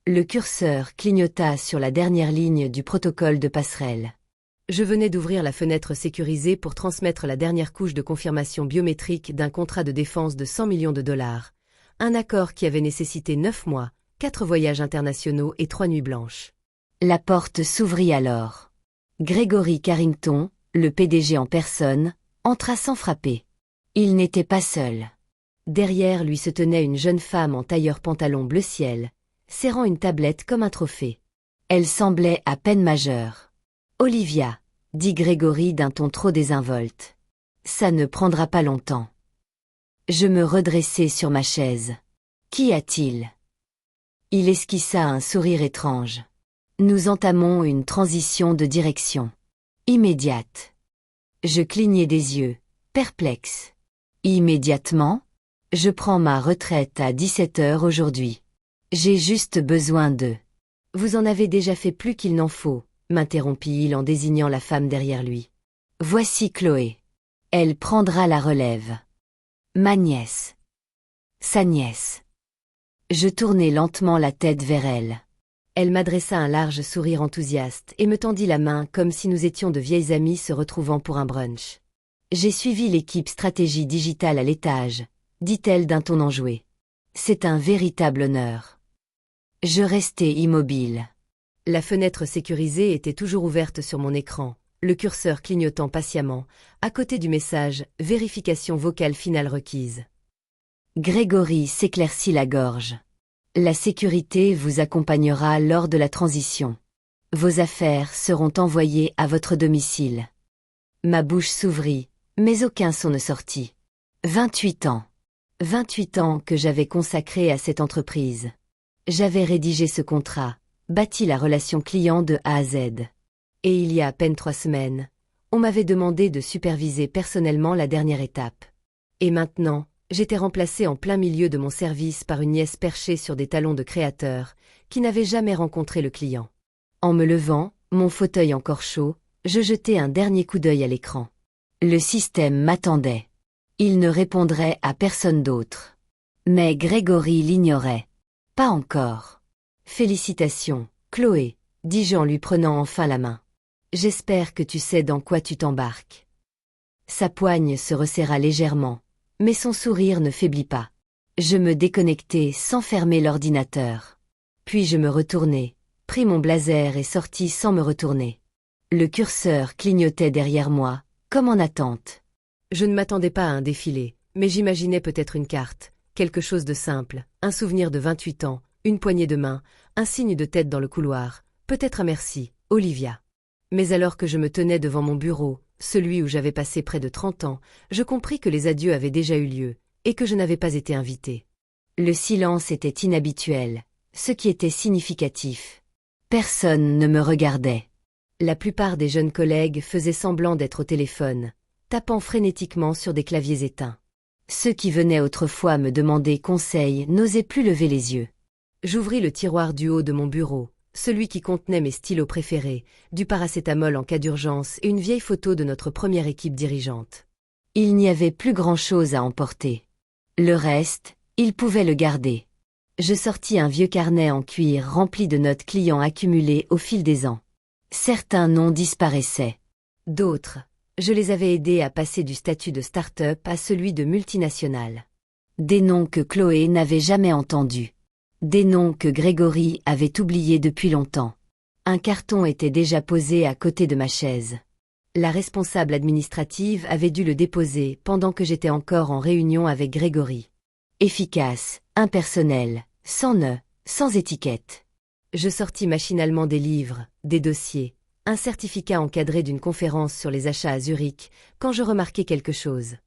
Le curseur clignota sur la dernière ligne du protocole de passerelle. Je venais d'ouvrir la fenêtre sécurisée pour transmettre la dernière couche de confirmation biométrique d'un contrat de défense de 100 millions de dollars. Un accord qui avait nécessité 9 mois, 4 voyages internationaux et 3 nuits blanches. La porte s'ouvrit alors. Gregory Carrington, le PDG en personne, entra sans frapper. Il n'était pas seul. Derrière lui se tenait une jeune femme en tailleur-pantalon bleu ciel, serrant une tablette comme un trophée. Elle semblait à peine majeure. « Olivia », dit Gregory d'un ton trop désinvolte. « Ça ne prendra pas longtemps. » Je me redressai sur ma chaise. « Qu'y a-t-il » Il esquissa un sourire étrange. « Nous entamons une transition de direction. Immédiate. » Je clignai des yeux, perplexe. « Immédiatement ? Je prends ma retraite à 17h aujourd'hui. J'ai juste besoin de... » « Vous en avez déjà fait plus qu'il n'en faut, » m'interrompit-il en désignant la femme derrière lui. « Voici Chloé. Elle prendra la relève. Ma nièce. Sa nièce. » Je tournai lentement la tête vers elle. Elle m'adressa un large sourire enthousiaste et me tendit la main comme si nous étions de vieilles amies se retrouvant pour un brunch. « J'ai suivi l'équipe stratégie digitale à l'étage, » dit-elle d'un ton enjoué. « C'est un véritable honneur. » Je restai immobile. La fenêtre sécurisée était toujours ouverte sur mon écran, le curseur clignotant patiemment, à côté du message « Vérification vocale finale requise ». Gregory s'éclaircit la gorge. La sécurité vous accompagnera lors de la transition. Vos affaires seront envoyées à votre domicile. Ma bouche s'ouvrit, mais aucun son ne sortit. 28 ans. 28 ans que j'avais consacrés à cette entreprise. J'avais rédigé ce contrat, bâti la relation client de A à Z. Et il y a à peine 3 semaines, on m'avait demandé de superviser personnellement la dernière étape. Et maintenant, j'étais remplacé en plein milieu de mon service par une nièce perchée sur des talons de créateur, qui n'avait jamais rencontré le client. En me levant, mon fauteuil encore chaud, je jetai un dernier coup d'œil à l'écran. Le système m'attendait. Il ne répondrait à personne d'autre. Mais Gregory l'ignorait. Pas encore. Félicitations, Chloé, dis-je en lui prenant enfin la main. J'espère que tu sais dans quoi tu t'embarques. Sa poigne se resserra légèrement, mais son sourire ne faiblit pas. Je me déconnectai sans fermer l'ordinateur. Puis je me retournai, pris mon blazer et sortis sans me retourner. Le curseur clignotait derrière moi, comme en attente. Je ne m'attendais pas à un défilé, mais j'imaginais peut-être une carte, quelque chose de simple, un souvenir de 28 ans, une poignée de main, un signe de tête dans le couloir, peut-être un merci, Olivia. Mais alors que je me tenais devant mon bureau, celui où j'avais passé près de 30 ans, je compris que les adieux avaient déjà eu lieu, et que je n'avais pas été invité. Le silence était inhabituel, ce qui était significatif. Personne ne me regardait. La plupart des jeunes collègues faisaient semblant d'être au téléphone, tapant frénétiquement sur des claviers éteints. Ceux qui venaient autrefois me demander conseil n'osaient plus lever les yeux. J'ouvris le tiroir du haut de mon bureau, celui qui contenait mes stylos préférés, du paracétamol en cas d'urgence et une vieille photo de notre première équipe dirigeante. Il n'y avait plus grand-chose à emporter. Le reste, ils pouvaient le garder. Je sortis un vieux carnet en cuir rempli de notes clients accumulées au fil des ans. Certains noms disparaissaient. D'autres, je les avais aidés à passer du statut de start-up à celui de multinationale. Des noms que Chloé n'avait jamais entendus. Des noms que Gregory avait oubliés depuis longtemps. Un carton était déjà posé à côté de ma chaise. La responsable administrative avait dû le déposer pendant que j'étais encore en réunion avec Gregory. Efficace, impersonnel, sans nœud, sans étiquette. Je sortis machinalement des livres, des dossiers, un certificat encadré d'une conférence sur les achats à Zurich, quand je remarquai quelque chose.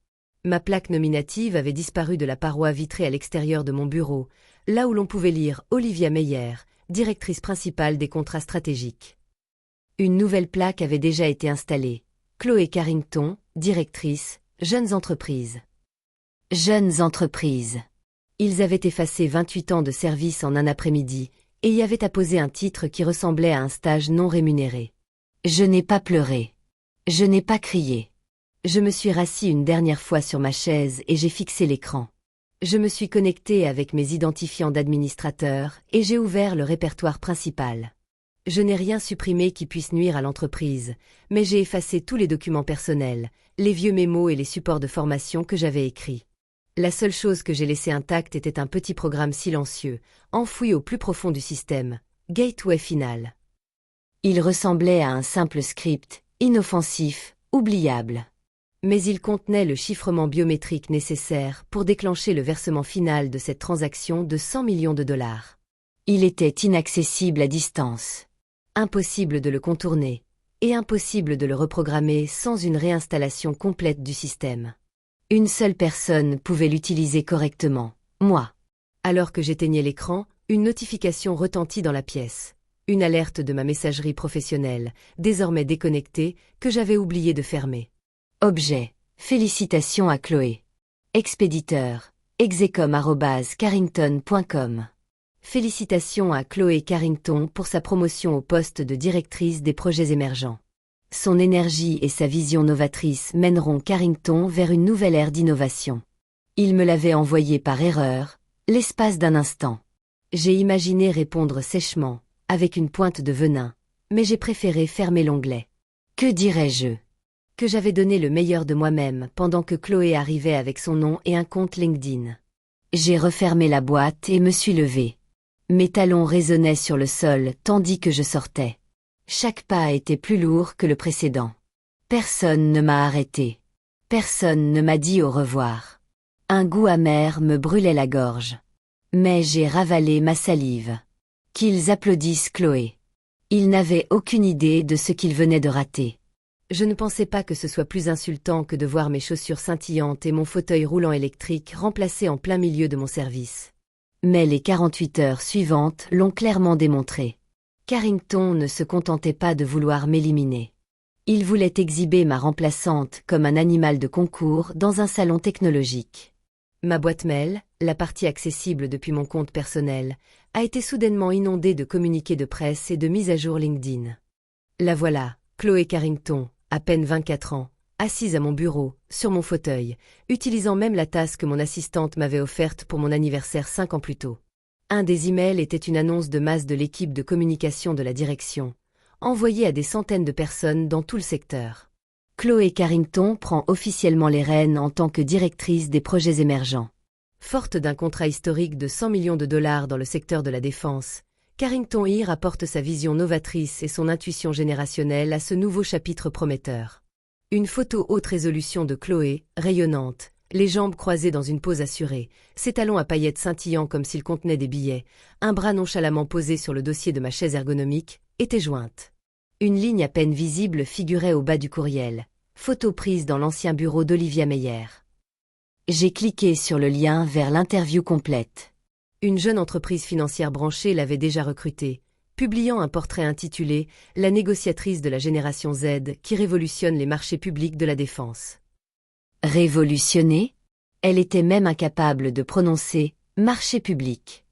Ma plaque nominative avait disparu de la paroi vitrée à l'extérieur de mon bureau, là où l'on pouvait lire Olivia Meyer, directrice principale des contrats stratégiques. Une nouvelle plaque avait déjà été installée. Chloé Carrington, directrice, jeunes entreprises. Jeunes entreprises. Ils avaient effacé 28 ans de service en un après-midi, et y avaient apposé un titre qui ressemblait à un stage non rémunéré. Je n'ai pas pleuré. Je n'ai pas crié. Je me suis rassis une dernière fois sur ma chaise et j'ai fixé l'écran. Je me suis connecté avec mes identifiants d'administrateur et j'ai ouvert le répertoire principal. Je n'ai rien supprimé qui puisse nuire à l'entreprise, mais j'ai effacé tous les documents personnels, les vieux mémos et les supports de formation que j'avais écrits. La seule chose que j'ai laissée intacte était un petit programme silencieux, enfoui au plus profond du système, Gateway Final. Il ressemblait à un simple script, inoffensif, oubliable. Mais il contenait le chiffrement biométrique nécessaire pour déclencher le versement final de cette transaction de 100 millions de dollars. Il était inaccessible à distance. Impossible de le contourner, et impossible de le reprogrammer sans une réinstallation complète du système. Une seule personne pouvait l'utiliser correctement, moi. Alors que j'éteignais l'écran, une notification retentit dans la pièce. Une alerte de ma messagerie professionnelle, désormais déconnectée, que j'avais oublié de fermer. Objet. Félicitations à Chloé. Expéditeur. execom@carrington.com. Félicitations à Chloé Carrington pour sa promotion au poste de directrice des projets émergents. Son énergie et sa vision novatrice mèneront Carrington vers une nouvelle ère d'innovation. Il me l'avait envoyé par erreur, l'espace d'un instant. J'ai imaginé répondre sèchement, avec une pointe de venin, mais j'ai préféré fermer l'onglet. Que dirais-je? Que j'avais donné le meilleur de moi-même pendant que Chloé arrivait avec son nom et un compte LinkedIn. J'ai refermé la boîte et me suis levé. Mes talons résonnaient sur le sol tandis que je sortais. Chaque pas était plus lourd que le précédent. Personne ne m'a arrêté. Personne ne m'a dit au revoir. Un goût amer me brûlait la gorge. Mais j'ai ravalé ma salive. Qu'ils applaudissent Chloé. Ils n'avaient aucune idée de ce qu'ils venaient de rater. Je ne pensais pas que ce soit plus insultant que de voir mes chaussures scintillantes et mon fauteuil roulant électrique remplacés en plein milieu de mon service. Mais les 48 heures suivantes l'ont clairement démontré. Carrington ne se contentait pas de vouloir m'éliminer. Il voulait exhiber ma remplaçante comme un animal de concours dans un salon technologique. Ma boîte mail, la partie accessible depuis mon compte personnel, a été soudainement inondée de communiqués de presse et de mises à jour LinkedIn. La voilà, Chloé Carrington, à peine 24 ans, assise à mon bureau, sur mon fauteuil, utilisant même la tasse que mon assistante m'avait offerte pour mon anniversaire 5 ans plus tôt. Un des emails était une annonce de masse de l'équipe de communication de la direction, envoyée à des centaines de personnes dans tout le secteur. Chloé Carrington prend officiellement les rênes en tant que directrice des projets émergents. Forte d'un contrat historique de 100 millions de dollars dans le secteur de la défense, Carrington IR apporte sa vision novatrice et son intuition générationnelle à ce nouveau chapitre prometteur. Une photo haute résolution de Chloé, rayonnante, les jambes croisées dans une pose assurée, ses talons à paillettes scintillant comme s'ils contenaient des billets, un bras nonchalamment posé sur le dossier de ma chaise ergonomique, était jointe. Une ligne à peine visible figurait au bas du courriel, photo prise dans l'ancien bureau d'Olivia Meyer. J'ai cliqué sur le lien vers l'interview complète. Une jeune entreprise financière branchée l'avait déjà recrutée, publiant un portrait intitulé « La négociatrice de la génération Z qui révolutionne les marchés publics de la défense ». Révolutionner? Elle était même incapable de prononcer « marché public ».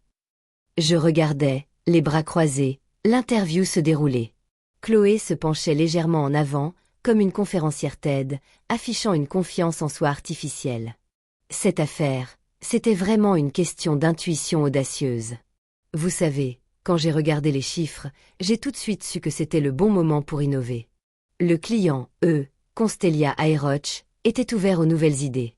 Je regardais, les bras croisés, l'interview se dérouler. Chloé se penchait légèrement en avant, comme une conférencière TED, affichant une confiance en soi artificielle. Cette affaire, c'était vraiment une question d'intuition audacieuse. Vous savez, quand j'ai regardé les chiffres, j'ai tout de suite su que c'était le bon moment pour innover. Le client, Constellia Aeroch, était ouvert aux nouvelles idées.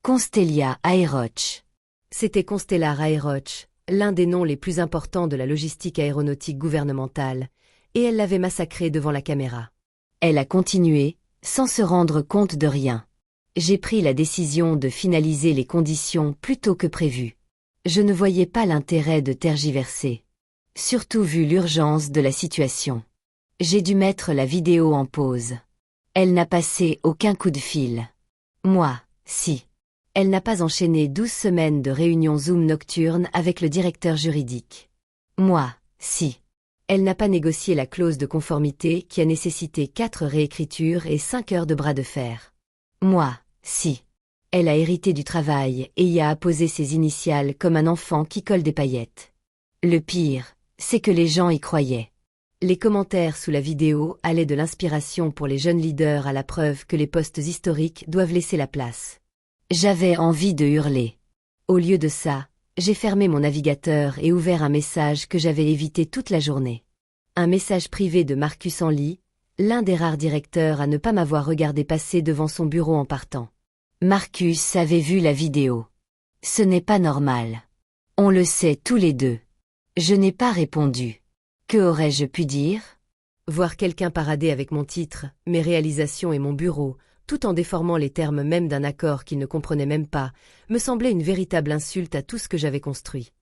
Constellia Aeroch. C'était Constellar Aeroch, l'un des noms les plus importants de la logistique aéronautique gouvernementale, et elle l'avait massacré devant la caméra. Elle a continué, sans se rendre compte de rien. J'ai pris la décision de finaliser les conditions plus tôt que prévu. Je ne voyais pas l'intérêt de tergiverser. Surtout vu l'urgence de la situation. J'ai dû mettre la vidéo en pause. Elle n'a passé aucun coup de fil. Moi, si. Elle n'a pas enchaîné 12 semaines de réunions Zoom nocturnes avec le directeur juridique. Moi, si. Elle n'a pas négocié la clause de conformité qui a nécessité 4 réécritures et 5 heures de bras de fer. Moi, si. Elle a hérité du travail et y a apposé ses initiales comme un enfant qui colle des paillettes. Le pire, c'est que les gens y croyaient. Les commentaires sous la vidéo allaient de l'inspiration pour les jeunes leaders à la preuve que les postes historiques doivent laisser la place. J'avais envie de hurler. Au lieu de ça, j'ai fermé mon navigateur et ouvert un message que j'avais évité toute la journée. Un message privé de Marcus Enly, l'un des rares directeurs à ne pas m'avoir regardé passer devant son bureau en partant. Marcus avait vu la vidéo. Ce n'est pas normal. On le sait tous les deux. Je n'ai pas répondu. Que aurais-je pu dire? Voir quelqu'un parader avec mon titre, mes réalisations et mon bureau, tout en déformant les termes même d'un accord qu'il ne comprenait même pas, me semblait une véritable insulte à tout ce que j'avais construit.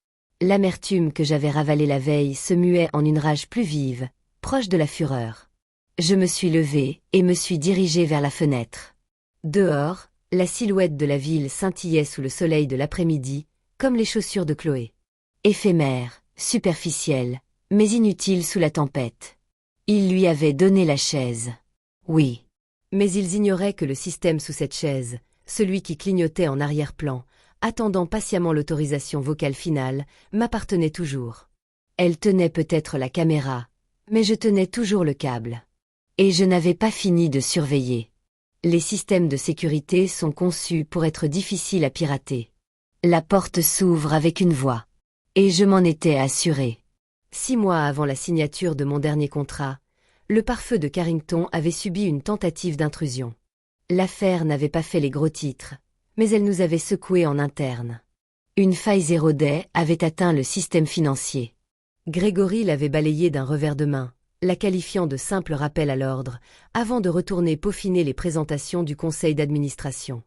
L'amertume que j'avais ravalée la veille se muait en une rage plus vive, proche de la fureur. Je me suis levée et me suis dirigée vers la fenêtre. Dehors, la silhouette de la ville scintillait sous le soleil de l'après-midi, comme les chaussures de Chloé. Éphémère, superficielle, mais inutile sous la tempête. Ils lui avaient donné la chaise. Oui. Mais ils ignoraient que le système sous cette chaise, celui qui clignotait en arrière-plan, attendant patiemment l'autorisation vocale finale, m'appartenait toujours. Elle tenait peut-être la caméra, mais je tenais toujours le câble. Et je n'avais pas fini de surveiller. Les systèmes de sécurité sont conçus pour être difficiles à pirater. La porte s'ouvre avec une voix. Et je m'en étais assuré. 6 mois avant la signature de mon dernier contrat, le pare-feu de Carrington avait subi une tentative d'intrusion. L'affaire n'avait pas fait les gros titres, mais elle nous avait secoués en interne. Une faille zérodait avait atteint le système financier. Grégory l'avait balayée d'un revers de main, la qualifiant de simple rappel à l'ordre, avant de retourner peaufiner les présentations du conseil d'administration.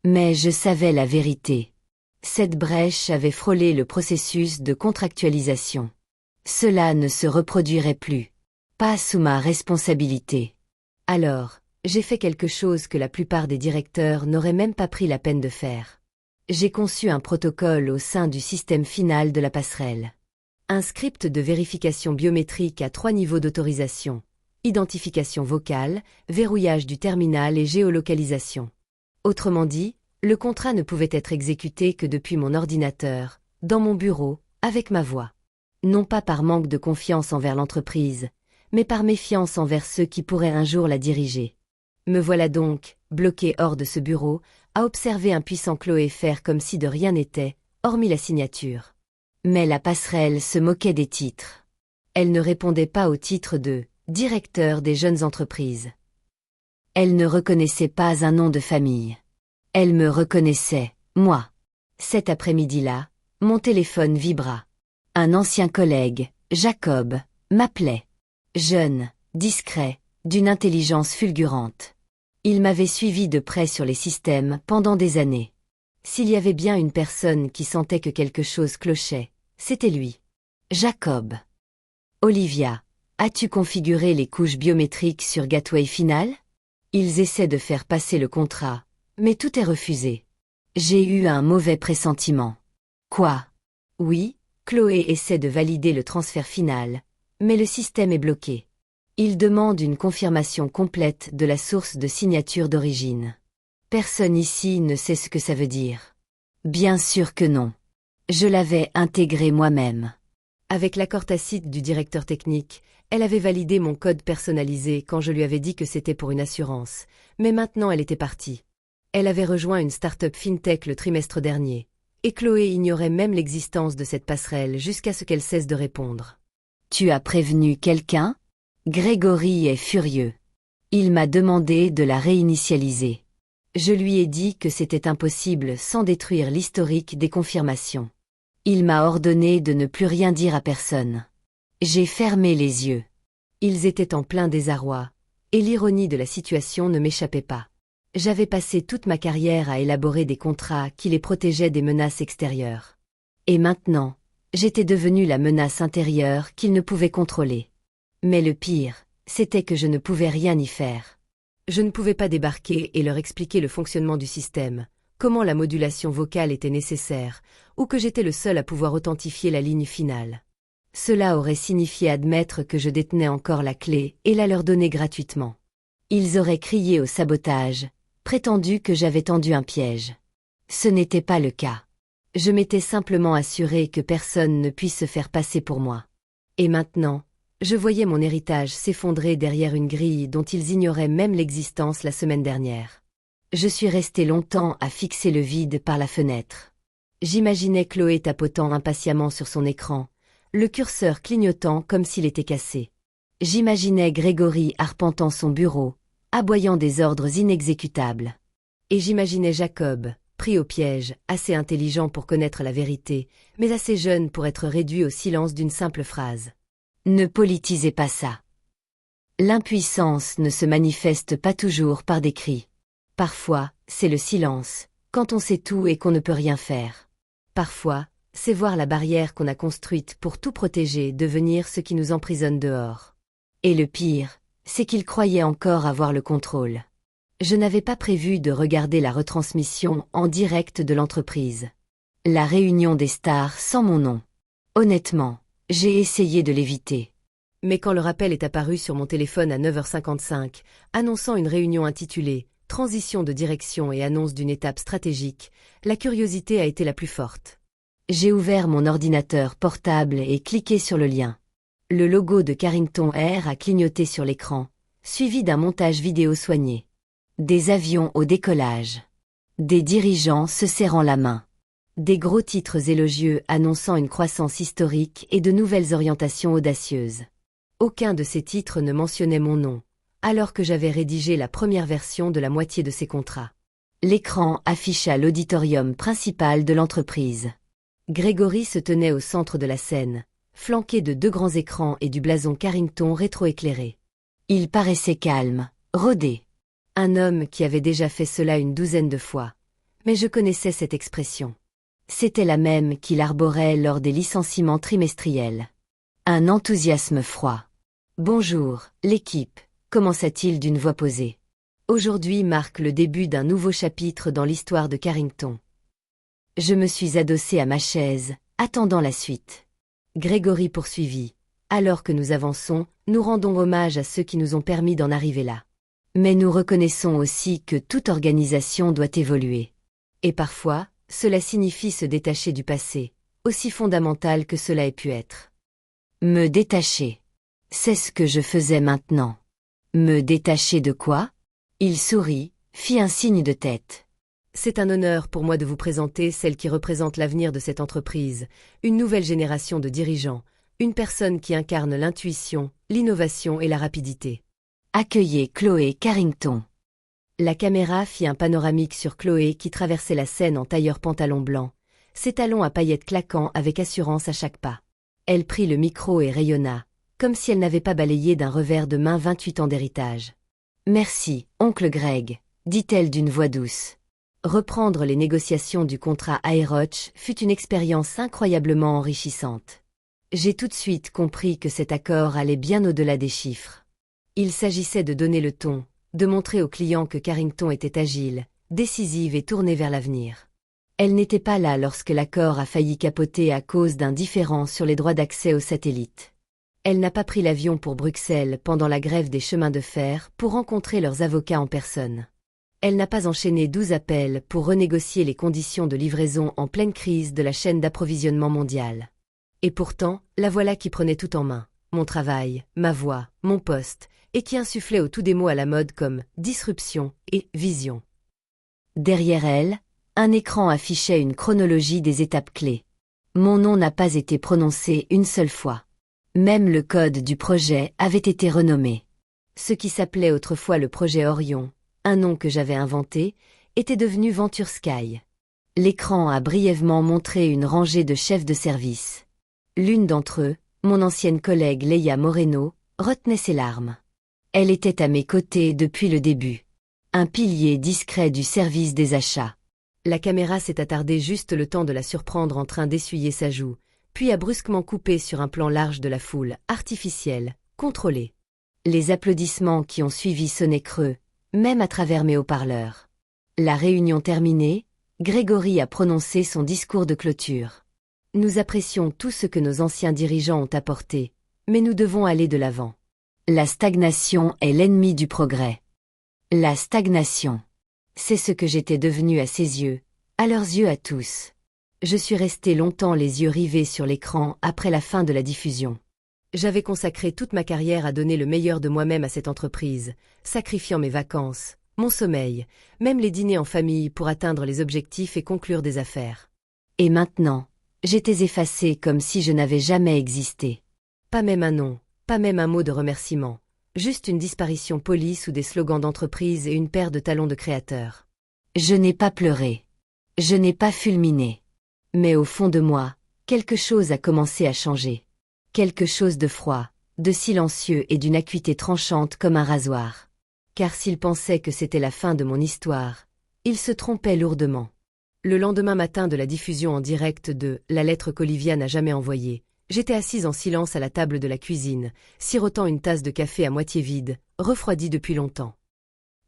Mais je savais la vérité. Cette brèche avait frôlé le processus de contractualisation. Cela ne se reproduirait plus. Pas sous ma responsabilité. Alors, j'ai fait quelque chose que la plupart des directeurs n'auraient même pas pris la peine de faire. J'ai conçu un protocole au sein du système final de la passerelle. Un script de vérification biométrique à 3 niveaux d'autorisation. Identification vocale, verrouillage du terminal et géolocalisation. Autrement dit, le contrat ne pouvait être exécuté que depuis mon ordinateur, dans mon bureau, avec ma voix. Non pas par manque de confiance envers l'entreprise, mais par méfiance envers ceux qui pourraient un jour la diriger. Me voilà donc, bloqué hors de ce bureau, à observer un puissant Chloé faire comme si de rien n'était, hormis la signature. Mais la passerelle se moquait des titres. Elle ne répondait pas au titre de « directeur des jeunes entreprises ». Elle ne reconnaissait pas un nom de famille. Elle me reconnaissait, moi. Cet après-midi-là, mon téléphone vibra. Un ancien collègue, Jacob, m'appelait. Jeune, discret, d'une intelligence fulgurante. Il m'avait suivi de près sur les systèmes pendant des années. S'il y avait bien une personne qui sentait que quelque chose clochait, c'était lui. Jacob. Olivia, as-tu configuré les couches biométriques sur Gateway Final? Ils essaient de faire passer le contrat, mais tout est refusé. J'ai eu un mauvais pressentiment. Quoi? Oui, Chloé essaie de valider le transfert final, mais le système est bloqué. Il demande une confirmation complète de la source de signature d'origine. Personne ici ne sait ce que ça veut dire. Bien sûr que non. Je l'avais intégré moi-même. Avec l'accord tacite du directeur technique, elle avait validé mon code personnalisé quand je lui avais dit que c'était pour une assurance, mais maintenant elle était partie. Elle avait rejoint une start-up fintech le trimestre dernier, et Chloé ignorait même l'existence de cette passerelle jusqu'à ce qu'elle cesse de répondre. Tu as prévenu quelqu'un? Grégory est furieux. Il m'a demandé de la réinitialiser. Je lui ai dit que c'était impossible sans détruire l'historique des confirmations. Il m'a ordonné de ne plus rien dire à personne. J'ai fermé les yeux. Ils étaient en plein désarroi, et l'ironie de la situation ne m'échappait pas. J'avais passé toute ma carrière à élaborer des contrats qui les protégeaient des menaces extérieures. Et maintenant, j'étais devenue la menace intérieure qu'ils ne pouvaient contrôler. Mais le pire, c'était que je ne pouvais rien y faire. Je ne pouvais pas débarquer et leur expliquer le fonctionnement du système, comment la modulation vocale était nécessaire, ou que j'étais le seul à pouvoir authentifier la ligne finale. Cela aurait signifié admettre que je détenais encore la clé et la leur donner gratuitement. Ils auraient crié au sabotage, prétendu que j'avais tendu un piège. Ce n'était pas le cas. Je m'étais simplement assuré que personne ne puisse se faire passer pour moi. Et maintenant, je voyais mon héritage s'effondrer derrière une grille dont ils ignoraient même l'existence la semaine dernière. Je suis resté longtemps à fixer le vide par la fenêtre. J'imaginais Chloé tapotant impatiemment sur son écran, le curseur clignotant comme s'il était cassé. J'imaginais Grégory arpentant son bureau, aboyant des ordres inexécutables. Et j'imaginais Jacob, pris au piège, assez intelligent pour connaître la vérité, mais assez jeune pour être réduit au silence d'une simple phrase. Ne politisez pas ça. L'impuissance ne se manifeste pas toujours par des cris. Parfois, c'est le silence, quand on sait tout et qu'on ne peut rien faire. Parfois, c'est voir la barrière qu'on a construite pour tout protéger devenir ce qui nous emprisonne dehors. Et le pire, c'est qu'il croyait encore avoir le contrôle. Je n'avais pas prévu de regarder la retransmission en direct de l'entreprise. La réunion des stars sans mon nom. Honnêtement, j'ai essayé de l'éviter. Mais quand le rappel est apparu sur mon téléphone à 9h55, annonçant une réunion intitulée « Transition de direction et annonce d'une étape stratégique », la curiosité a été la plus forte. J'ai ouvert mon ordinateur portable et cliqué sur le lien. Le logo de Carrington Air a clignoté sur l'écran, suivi d'un montage vidéo soigné. Des avions au décollage. Des dirigeants se serrant la main. Des gros titres élogieux annonçant une croissance historique et de nouvelles orientations audacieuses. Aucun de ces titres ne mentionnait mon nom, alors que j'avais rédigé la première version de la moitié de ces contrats. L'écran afficha l'auditorium principal de l'entreprise. Grégory se tenait au centre de la scène, flanqué de 2 grands écrans et du blason Carrington rétroéclairé. Il paraissait calme, rodé. Un homme qui avait déjà fait cela une 12aine de fois. Mais je connaissais cette expression. C'était la même qu'il arborait lors des licenciements trimestriels. Un enthousiasme froid. « Bonjour, l'équipe », commença-t-il d'une voix posée. Aujourd'hui marque le début d'un nouveau chapitre dans l'histoire de Carrington. Je me suis adossé à ma chaise, attendant la suite. Grégory poursuivit. Alors que nous avançons, nous rendons hommage à ceux qui nous ont permis d'en arriver là. Mais nous reconnaissons aussi que toute organisation doit évoluer. Et parfois, cela signifie se détacher du passé, aussi fondamental que cela ait pu être. Me détacher. C'est ce que je faisais maintenant. Me détacher de quoi? Il sourit, fit un signe de tête. C'est un honneur pour moi de vous présenter celle qui représente l'avenir de cette entreprise, une nouvelle génération de dirigeants, une personne qui incarne l'intuition, l'innovation et la rapidité. Accueillez Chloé Carrington. La caméra fit un panoramique sur Chloé qui traversait la scène en tailleur pantalon blanc, ses talons à paillettes claquant avec assurance à chaque pas. Elle prit le micro et rayonna, comme si elle n'avait pas balayé d'un revers de main 28 ans d'héritage. « Merci, oncle Greg », dit-elle d'une voix douce. Reprendre les négociations du contrat Aeroch fut une expérience incroyablement enrichissante. J'ai tout de suite compris que cet accord allait bien au-delà des chiffres. Il s'agissait de donner le ton, de montrer aux clients que Carrington était agile, décisive et tournée vers l'avenir. Elle n'était pas là lorsque l'accord a failli capoter à cause d'un différend sur les droits d'accès aux satellites. Elle n'a pas pris l'avion pour Bruxelles pendant la grève des chemins de fer pour rencontrer leurs avocats en personne. Elle n'a pas enchaîné 12 appels pour renégocier les conditions de livraison en pleine crise de la chaîne d'approvisionnement mondiale. Et pourtant, la voilà qui prenait tout en main. Mon travail, ma voix, mon poste, et qui insufflait au tout des mots à la mode comme « disruption » et « vision ». Derrière elle, un écran affichait une chronologie des étapes clés. Mon nom n'a pas été prononcé une seule fois. Même le code du projet avait été renommé. Ce qui s'appelait autrefois le projet Orion, un nom que j'avais inventé, était devenu Venture Sky. L'écran a brièvement montré une rangée de chefs de service. L'une d'entre eux, mon ancienne collègue Leia Moreno, retenait ses larmes. Elle était à mes côtés depuis le début. Un pilier discret du service des achats. La caméra s'est attardée juste le temps de la surprendre en train d'essuyer sa joue, puis a brusquement coupé sur un plan large de la foule, artificielle, contrôlée. Les applaudissements qui ont suivi sonnaient creux, même à travers mes haut-parleurs. La réunion terminée, Grégory a prononcé son discours de clôture. Nous apprécions tout ce que nos anciens dirigeants ont apporté, mais nous devons aller de l'avant. La stagnation est l'ennemi du progrès. La stagnation. C'est ce que j'étais devenu à ses yeux, à leurs yeux à tous. Je suis resté longtemps les yeux rivés sur l'écran après la fin de la diffusion. J'avais consacré toute ma carrière à donner le meilleur de moi-même à cette entreprise, sacrifiant mes vacances, mon sommeil, même les dîners en famille pour atteindre les objectifs et conclure des affaires. Et maintenant, j'étais effacée comme si je n'avais jamais existé. Pas même un nom, pas même un mot de remerciement. Juste une disparition polie sous des slogans d'entreprise et une paire de talons de créateur. Je n'ai pas pleuré. Je n'ai pas fulminé. Mais au fond de moi, quelque chose a commencé à changer. Quelque chose de froid, de silencieux et d'une acuité tranchante comme un rasoir. Car s'il pensait que c'était la fin de mon histoire, il se trompait lourdement. Le lendemain matin de la diffusion en direct de « La lettre qu'Olivia n'a jamais envoyée », j'étais assise en silence à la table de la cuisine, sirotant une tasse de café à moitié vide, refroidie depuis longtemps.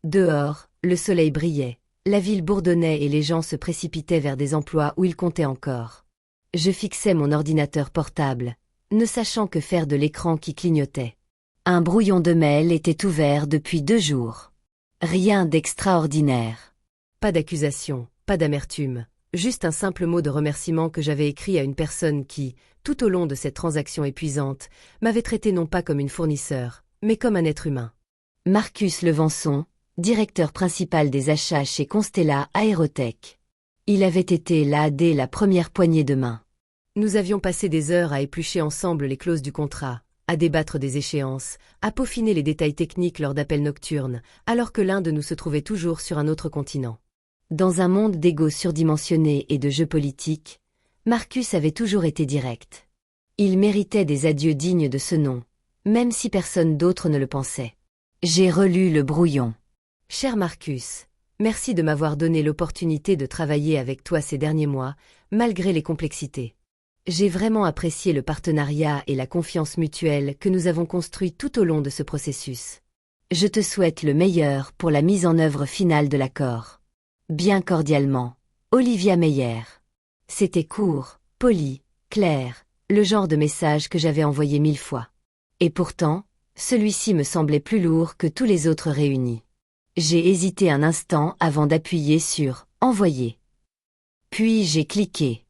Dehors, le soleil brillait, la ville bourdonnait et les gens se précipitaient vers des emplois où ils comptaient encore. Je fixais mon ordinateur portable, ne sachant que faire de l'écran qui clignotait. Un brouillon de mail était ouvert depuis 2 jours. Rien d'extraordinaire. Pas d'accusation, pas d'amertume, juste un simple mot de remerciement que j'avais écrit à une personne qui, tout au long de cette transaction épuisante, m'avait traité non pas comme une fournisseur, mais comme un être humain. Marcus Levenson, directeur principal des achats chez Constella Aérotech. Il avait été là dès la première poignée de main. Nous avions passé des heures à éplucher ensemble les clauses du contrat, à débattre des échéances, à peaufiner les détails techniques lors d'appels nocturnes, alors que l'un de nous se trouvait toujours sur un autre continent. Dans un monde d'ego surdimensionné et de jeux politiques, Marcus avait toujours été direct. Il méritait des adieux dignes de ce nom, même si personne d'autre ne le pensait. J'ai relu le brouillon. Cher Marcus, merci de m'avoir donné l'opportunité de travailler avec toi ces derniers mois, malgré les complexités. J'ai vraiment apprécié le partenariat et la confiance mutuelle que nous avons construits tout au long de ce processus. Je te souhaite le meilleur pour la mise en œuvre finale de l'accord. Bien cordialement, Olivia Meyer. C'était court, poli, clair, le genre de message que j'avais envoyé 1000 fois. Et pourtant, celui-ci me semblait plus lourd que tous les autres réunis. J'ai hésité un instant avant d'appuyer sur « Envoyer ». Puis j'ai cliqué.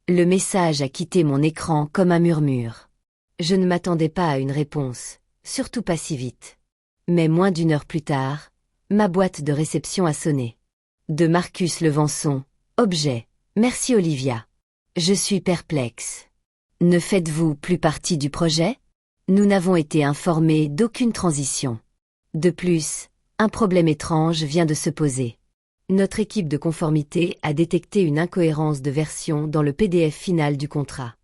Le message a quitté mon écran comme un murmure. Je ne m'attendais pas à une réponse, surtout pas si vite. Mais moins d'1 heure plus tard, ma boîte de réception a sonné. De Marcus Levenson, objet, merci Olivia. Je suis perplexe. Ne faites-vous plus partie du projet? Nous n'avons été informés d'aucune transition. De plus, un problème étrange vient de se poser. Notre équipe de conformité a détecté une incohérence de version dans le PDF final du contrat.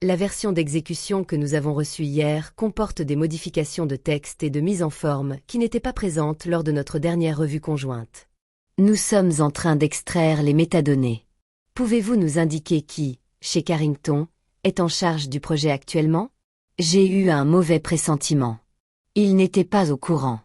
La version d'exécution que nous avons reçue hier comporte des modifications de texte et de mise en forme qui n'étaient pas présentes lors de notre dernière revue conjointe. Nous sommes en train d'extraire les métadonnées. Pouvez-vous nous indiquer qui, chez Carrington, est en charge du projet actuellement? J'ai eu un mauvais pressentiment. Ils n'étaient pas au courant.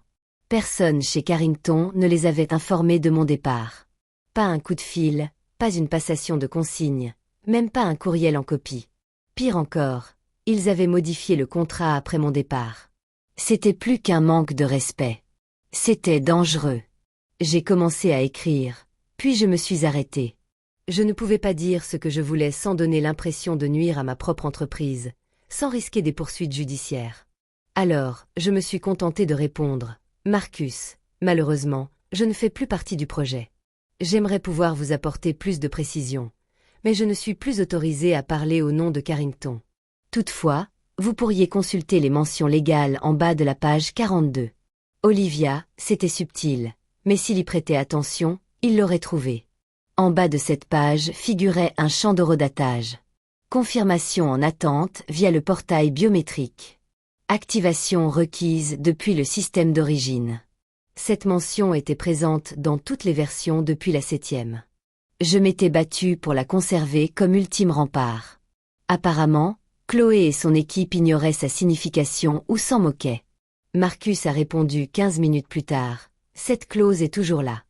Personne chez Carrington ne les avait informés de mon départ. Pas un coup de fil, pas une passation de consigne, même pas un courriel en copie. Pire encore, ils avaient modifié le contrat après mon départ. C'était plus qu'un manque de respect. C'était dangereux. J'ai commencé à écrire, puis je me suis arrêtée. Je ne pouvais pas dire ce que je voulais sans donner l'impression de nuire à ma propre entreprise, sans risquer des poursuites judiciaires. Alors, je me suis contentée de répondre. Marcus, malheureusement, je ne fais plus partie du projet. J'aimerais pouvoir vous apporter plus de précision, mais je ne suis plus autorisée à parler au nom de Carrington. Toutefois, vous pourriez consulter les mentions légales en bas de la page 42. Olivia, c'était subtil, mais s'il y prêtait attention, il l'aurait trouvé. En bas de cette page figurait un champ d'horodatage. Confirmation en attente via le portail biométrique. Activation requise depuis le système d'origine. Cette mention était présente dans toutes les versions depuis la 7e. Je m'étais battue pour la conserver comme ultime rempart. Apparemment, Chloé et son équipe ignoraient sa signification ou s'en moquaient. Marcus a répondu 15 minutes plus tard. Cette clause est toujours là.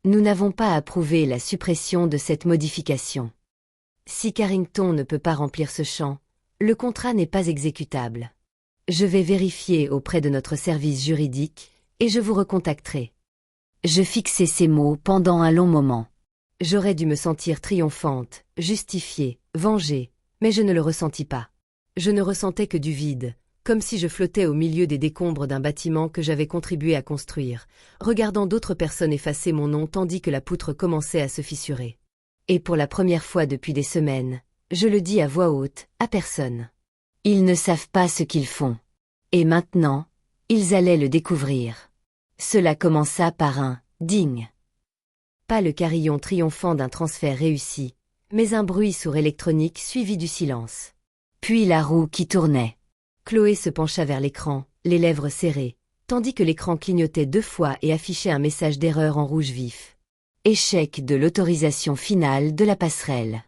Nous n'avons pas approuvé la suppression de cette modification. Si Carrington ne peut pas remplir ce champ, le contrat n'est pas exécutable. Je vais vérifier auprès de notre service juridique, et je vous recontacterai. Je fixai ces mots pendant un long moment. J'aurais dû me sentir triomphante, justifiée, vengée, mais je ne le ressentis pas. Je ne ressentais que du vide, comme si je flottais au milieu des décombres d'un bâtiment que j'avais contribué à construire, regardant d'autres personnes effacer mon nom tandis que la poutre commençait à se fissurer. Et pour la première fois depuis des semaines, je le dis à voix haute, à personne. Ils ne savent pas ce qu'ils font. Et maintenant, ils allaient le découvrir. Cela commença par un « ding ». Pas le carillon triomphant d'un transfert réussi, mais un bruit sourd électronique suivi du silence. Puis la roue qui tournait. Chloé se pencha vers l'écran, les lèvres serrées, tandis que l'écran clignotait 2 fois et affichait un message d'erreur en rouge vif. Échec de l'autorisation finale de la passerelle.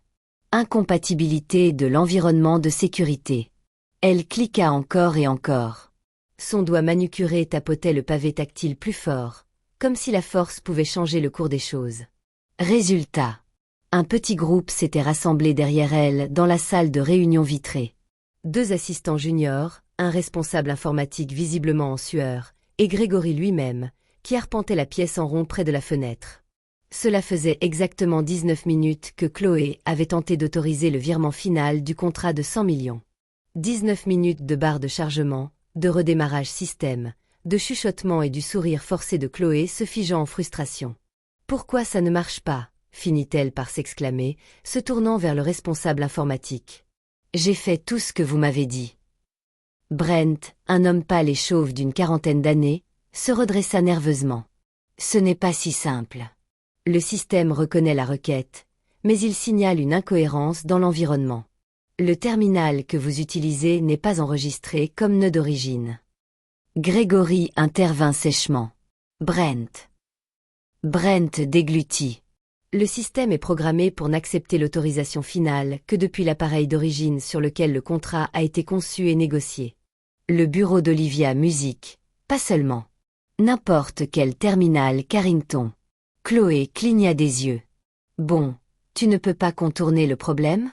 Incompatibilité de l'environnement de sécurité. Elle cliqua encore et encore. Son doigt manucuré tapotait le pavé tactile plus fort, comme si la force pouvait changer le cours des choses. Résultat. Un petit groupe s'était rassemblé derrière elle dans la salle de réunion vitrée. 2 assistants juniors, un responsable informatique visiblement en sueur, et Grégory lui-même, qui arpentait la pièce en rond près de la fenêtre. Cela faisait exactement 19 minutes que Chloé avait tenté d'autoriser le virement final du contrat de 100 millions. 19 minutes de barre de chargement, de redémarrage système, de chuchotement et du sourire forcé de Chloé se figeant en frustration. « Pourquoi ça ne marche pas ?» finit-elle par s'exclamer, se tournant vers le responsable informatique. « J'ai fait tout ce que vous m'avez dit. » Brent, un homme pâle et chauve d'une 40aine d'années, se redressa nerveusement. « Ce n'est pas si simple. Le système reconnaît la requête, mais il signale une incohérence dans l'environnement. Le terminal que vous utilisez n'est pas enregistré comme nœud d'origine. » Grégory intervint sèchement. « Brent. » Brent déglutit. Le système est programmé pour n'accepter l'autorisation finale que depuis l'appareil d'origine sur lequel le contrat a été conçu et négocié. Le bureau d'Olivia Music, pas seulement. N'importe quel terminal Carrington. Chloé cligna des yeux. Bon, tu ne peux pas contourner le problème?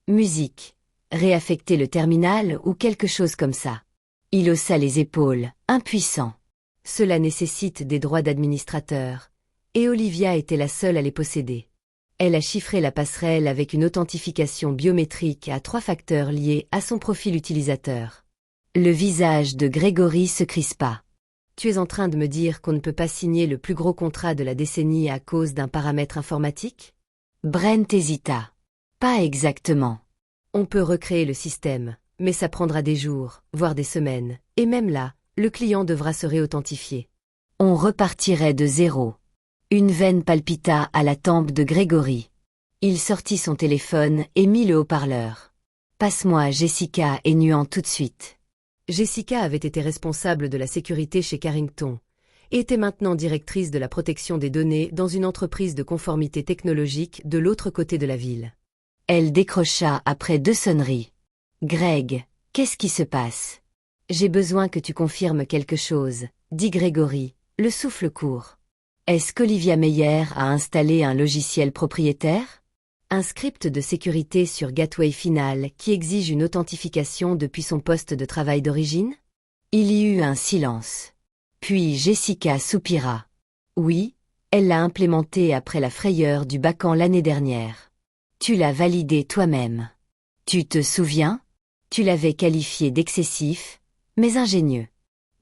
Musique. Réaffecter le terminal ou quelque chose comme ça. Il haussa les épaules, impuissant. Cela nécessite des droits d'administrateur. Et Olivia était la seule à les posséder. Elle a chiffré la passerelle avec une authentification biométrique à 3 facteurs liés à son profil utilisateur. Le visage de Grégory se crispa. « Tu es en train de me dire qu'on ne peut pas signer le plus gros contrat de la décennie à cause d'un paramètre informatique ?» Brent hésita. « Pas exactement. On peut recréer le système, mais ça prendra des jours, voire des semaines, et même là, le client devra se réauthentifier. On repartirait de zéro. » Une veine palpita à la tempe de Grégory. Il sortit son téléphone et mit le haut-parleur. « Passe-moi Jessica et Nuan tout de suite. » Jessica avait été responsable de la sécurité chez Carrington et était maintenant directrice de la protection des données dans une entreprise de conformité technologique de l'autre côté de la ville. Elle décrocha après 2 sonneries. « Greg, qu'est-ce qui se passe ?»« J'ai besoin que tu confirmes quelque chose, » dit Grégory, le souffle court. Est-ce qu'Olivia Meyer a installé un logiciel propriétaire? Un script de sécurité sur Gateway Final qui exige une authentification depuis son poste de travail d'origine? Il y eut un silence. Puis Jessica soupira. Oui, elle l'a implémenté après la frayeur du Bacan l'année dernière. Tu l'as validé toi-même. Tu te souviens? Tu l'avais qualifié d'excessif, mais ingénieux.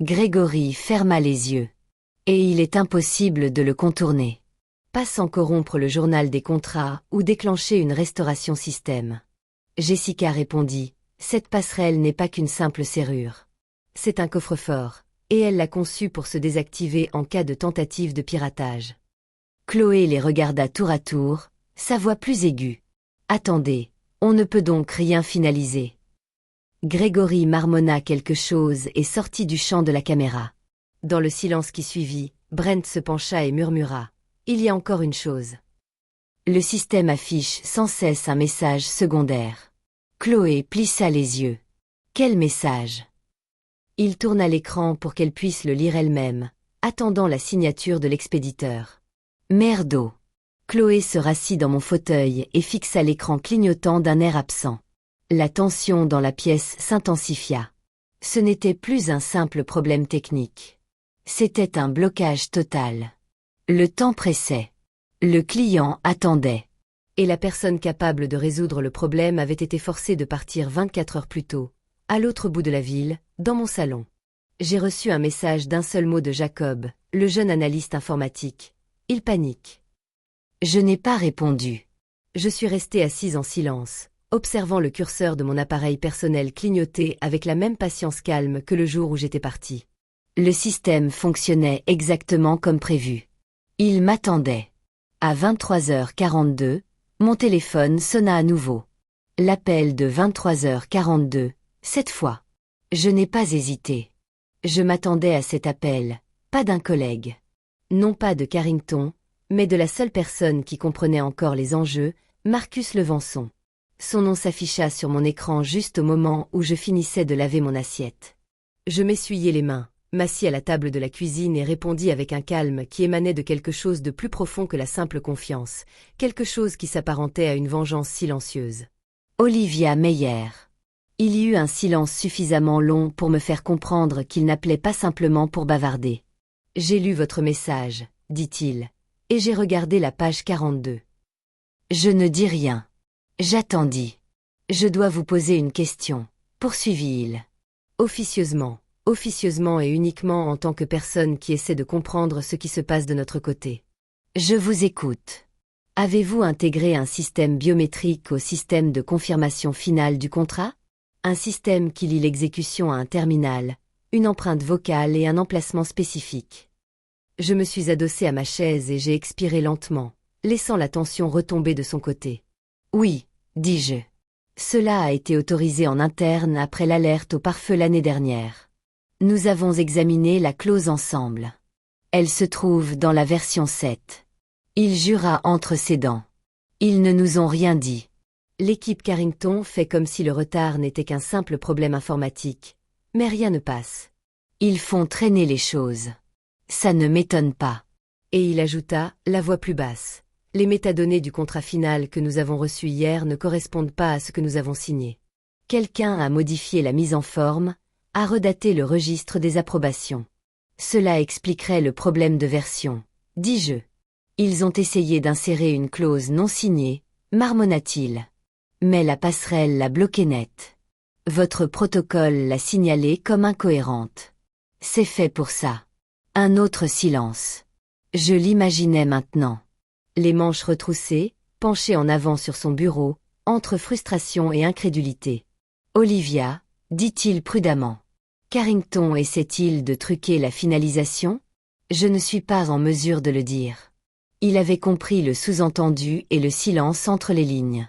Grégory ferma les yeux. Et il est impossible de le contourner. Pas sans corrompre le journal des contrats ou déclencher une restauration système. Jessica répondit, cette passerelle n'est pas qu'une simple serrure. C'est un coffre-fort, et elle l'a conçu pour se désactiver en cas de tentative de piratage. Chloé les regarda tour à tour, sa voix plus aiguë. Attendez, on ne peut donc rien finaliser. Grégory marmonna quelque chose et sortit du champ de la caméra. Dans le silence qui suivit, Brent se pencha et murmura. « Il y a encore une chose. » Le système affiche sans cesse un message secondaire. Chloé plissa les yeux. « Quel message ?» Il tourna l'écran pour qu'elle puisse le lire elle-même, attendant la signature de l'expéditeur. « Merdo !» Chloé se rassit dans mon fauteuil et fixa l'écran clignotant d'un air absent. La tension dans la pièce s'intensifia. Ce n'était plus un simple problème technique. C'était un blocage total. Le temps pressait. Le client attendait. Et la personne capable de résoudre le problème avait été forcée de partir 24 heures plus tôt, à l'autre bout de la ville, dans mon salon. J'ai reçu un message d'un seul mot de Jacob, le jeune analyste informatique. Il panique. Je n'ai pas répondu. Je suis restée assise en silence, observant le curseur de mon appareil personnel clignoter avec la même patience calme que le jour où j'étais partie. Le système fonctionnait exactement comme prévu. Il m'attendait. À 23h42, mon téléphone sonna à nouveau. L'appel de 23h42, cette fois. Je n'ai pas hésité. Je m'attendais à cet appel, pas d'un collègue. Non pas de Carrington, mais de la seule personne qui comprenait encore les enjeux, Marcus Levenson. Son nom s'afficha sur mon écran juste au moment où je finissais de laver mon assiette. Je m'essuyai les mains, m'assis à la table de la cuisine et répondis avec un calme qui émanait de quelque chose de plus profond que la simple confiance, quelque chose qui s'apparentait à une vengeance silencieuse. Olivia Meyer. Il y eut un silence suffisamment long pour me faire comprendre qu'il n'appelait pas simplement pour bavarder. « J'ai lu votre message, dit-il, et j'ai regardé la page 42. Je ne dis rien. J'attendis. Je dois vous poser une question, poursuivit-il. Officieusement et uniquement en tant que personne qui essaie de comprendre ce qui se passe de notre côté. Je vous écoute. Avez-vous intégré un système biométrique au système de confirmation finale du contrat? Un système qui lie l'exécution à un terminal, une empreinte vocale et un emplacement spécifique. Je me suis adossée à ma chaise et j'ai expiré lentement, laissant la tension retomber de son côté. Oui, dis-je. Cela a été autorisé en interne après l'alerte au pare-feu l'année dernière. Nous avons examiné la clause ensemble. Elle se trouve dans la version 7. Il jura entre ses dents. Ils ne nous ont rien dit. L'équipe Carrington fait comme si le retard n'était qu'un simple problème informatique. Mais rien ne passe. Ils font traîner les choses. Ça ne m'étonne pas. Et il ajouta, la voix plus basse. Les métadonnées du contrat final que nous avons reçu hier ne correspondent pas à ce que nous avons signé. Quelqu'un a modifié la mise en forme, a redaté le registre des approbations. Cela expliquerait le problème de version, dis-je. Ils ont essayé d'insérer une clause non signée, marmonna-t-il. Mais la passerelle l'a bloquée net. Votre protocole l'a signalée comme incohérente. C'est fait pour ça. Un autre silence. Je l'imaginais maintenant. Les manches retroussées, penché en avant sur son bureau, entre frustration et incrédulité. Olivia, dit-il prudemment. Carrington essaie-t-il de truquer la finalisation? Je ne suis pas en mesure de le dire. Il avait compris le sous-entendu et le silence entre les lignes.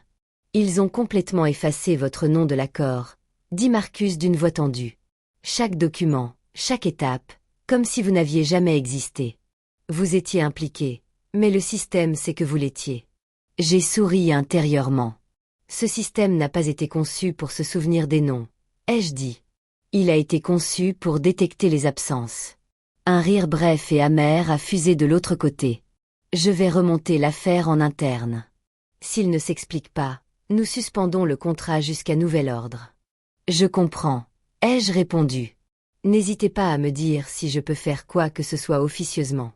Ils ont complètement effacé votre nom de l'accord, dit Marcus d'une voix tendue. Chaque document, chaque étape, comme si vous n'aviez jamais existé. Vous étiez impliqué, mais le système sait que vous l'étiez. J'ai souri intérieurement. Ce système n'a pas été conçu pour se souvenir des noms, ai-je dit. Il a été conçu pour détecter les absences. Un rire bref et amer a fusé de l'autre côté. Je vais remonter l'affaire en interne. S'il ne s'explique pas, nous suspendons le contrat jusqu'à nouvel ordre. Je comprends, ai-je répondu. N'hésitez pas à me dire si je peux faire quoi que ce soit officieusement.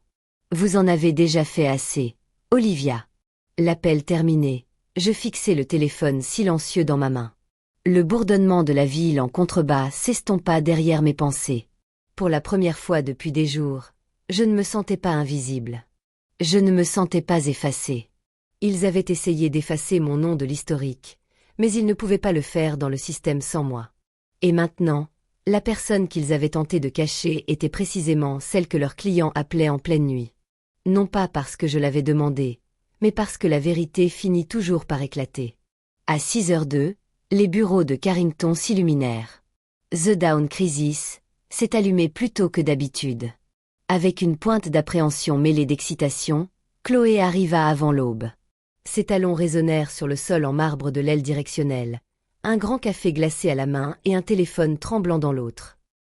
Vous en avez déjà fait assez, Olivia. L'appel terminé, je fixai le téléphone silencieux dans ma main. Le bourdonnement de la ville en contrebas s'estompa derrière mes pensées. Pour la première fois depuis des jours, je ne me sentais pas invisible. Je ne me sentais pas effacée. Ils avaient essayé d'effacer mon nom de l'historique, mais ils ne pouvaient pas le faire dans le système sans moi. Et maintenant, la personne qu'ils avaient tenté de cacher était précisément celle que leur client appelait en pleine nuit. Non pas parce que je l'avais demandé, mais parce que la vérité finit toujours par éclater. À 6h02, les bureaux de Carrington s'illuminèrent. The Down Crisis s'est allumé plus tôt que d'habitude. Avec une pointe d'appréhension mêlée d'excitation, Chloé arriva avant l'aube. Ses talons résonnèrent sur le sol en marbre de l'aile directionnelle, un grand café glacé à la main et un téléphone tremblant dans l'autre.